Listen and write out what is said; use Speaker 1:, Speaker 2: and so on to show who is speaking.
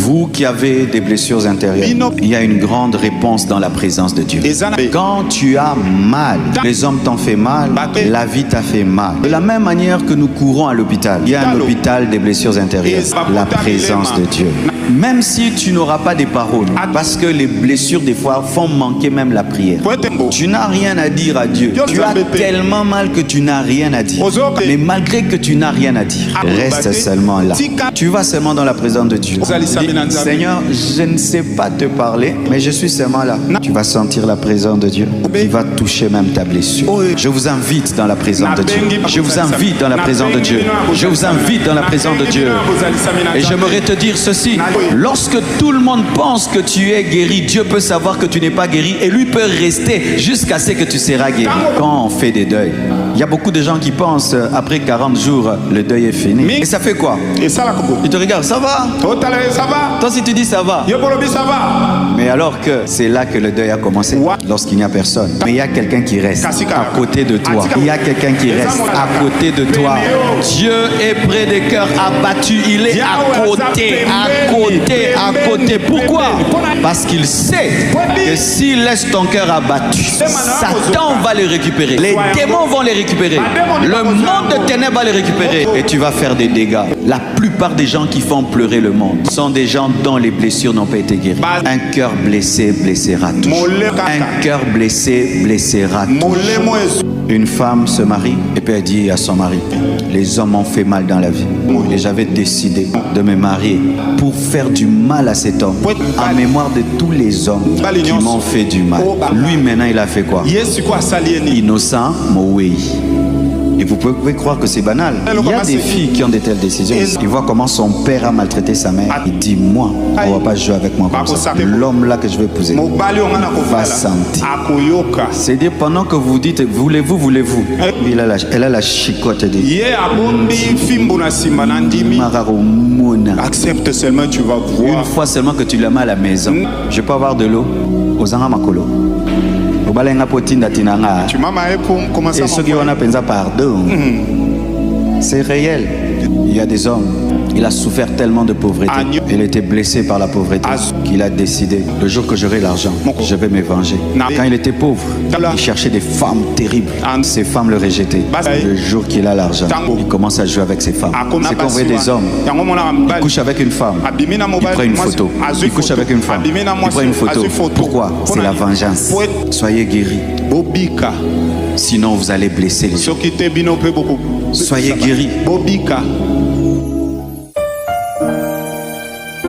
Speaker 1: Vous qui avez des blessures intérieures, il y a une grande réponse dans la présence de Dieu. Quand tu as mal, les hommes t'ont fait mal, la vie t'a fait mal. De la même manière que nous courons à l'hôpital, il y a un hôpital des blessures intérieures, la présence de Dieu. Même si tu n'auras pas des paroles, parce que les blessures des fois font manquer même la prière. Tu n'as rien à dire à Dieu. Tu as tellement mal que tu n'as rien à dire. Mais malgré que tu n'as rien à dire, reste seulement là. Tu vas seulement dans la présence de Dieu. Dis, Seigneur, je ne sais pas te parler, mais je suis seulement là. Tu vas sentir la présence de Dieu qui va toucher même ta blessure. Je vous invite dans la présence de Dieu. Je vous invite dans la présence de Dieu. Je vous invite dans la présence de Dieu. Et j'aimerais te dire ceci. Lorsque tout le monde pense que tu es guéri, Dieu peut savoir que tu n'es pas guéri et lui peut rester jusqu'à ce que tu seras guéri. Quand on fait des deuils, il y a beaucoup de gens qui pensent après 40 jours, le deuil est fini. Et ça fait quoi? Tu te regardes, ça va? Toi si tu dis ça va. Mais alors que c'est là que le deuil a commencé, lorsqu'il n'y a personne. Mais il y a quelqu'un qui reste à côté de toi. Il y a quelqu'un qui reste à côté de toi. Dieu est près des cœurs abattus. Il est à côté, à côté, à côté. Pourquoi? Parce qu'il sait que s'il laisse ton cœur abattu, Satan va les récupérer. Les démons vont les récupérer. Le monde de ténèbres va les récupérer. Et tu vas faire des dégâts. La plupart des gens qui font pleurer le monde sont des gens dont les blessures n'ont pas été guéries. Un cœur blessé blessera toujours. Un cœur blessé blessera toujours. Une femme se marie et puis elle dit à son mari, les hommes m'ont fait mal dans la vie et j'avais décidé de me marier pour faire du mal à cet homme en mémoire de tous les hommes qui m'ont fait du mal. Lui maintenant il a fait quoi? Innocent Moué. Et vous pouvez croire que c'est banal. Il y a des filles qui ont de telles décisions. Ils voient comment son père a maltraité sa mère. Il dit, moi, on ne va pas jouer avec moi comme ça. L'homme là que je vais épouser va sentir. C'est-à-dire pendant que vous dites, voulez-vous, voulez-vous, elle a la chicote de
Speaker 2: accepte seulement, tu vas voir.
Speaker 1: Une fois seulement que tu la mets à la maison. Je peux avoir de l'eau aux Angamakolo.
Speaker 2: Tu m'as marié pour commencer à
Speaker 1: m'envoyer. Pardon. C'est réel. Il y a des hommes, il a souffert tellement de pauvreté. Il était blessé par la pauvreté qu'il a décidé, le jour que j'aurai l'argent, je vais me venger. Quand il était pauvre, il cherchait des femmes terribles. Ces femmes le rejetaient. Le jour qu'il a l'argent, il commence à jouer avec ces femmes. C'est qu'on voit des hommes, il couche avec une femme, il prend une photo. Il couche avec une femme, il prend une photo. Pourquoi? C'est la vengeance. Soyez guéris. Sinon vous allez blesser les gens. Soyez guéris.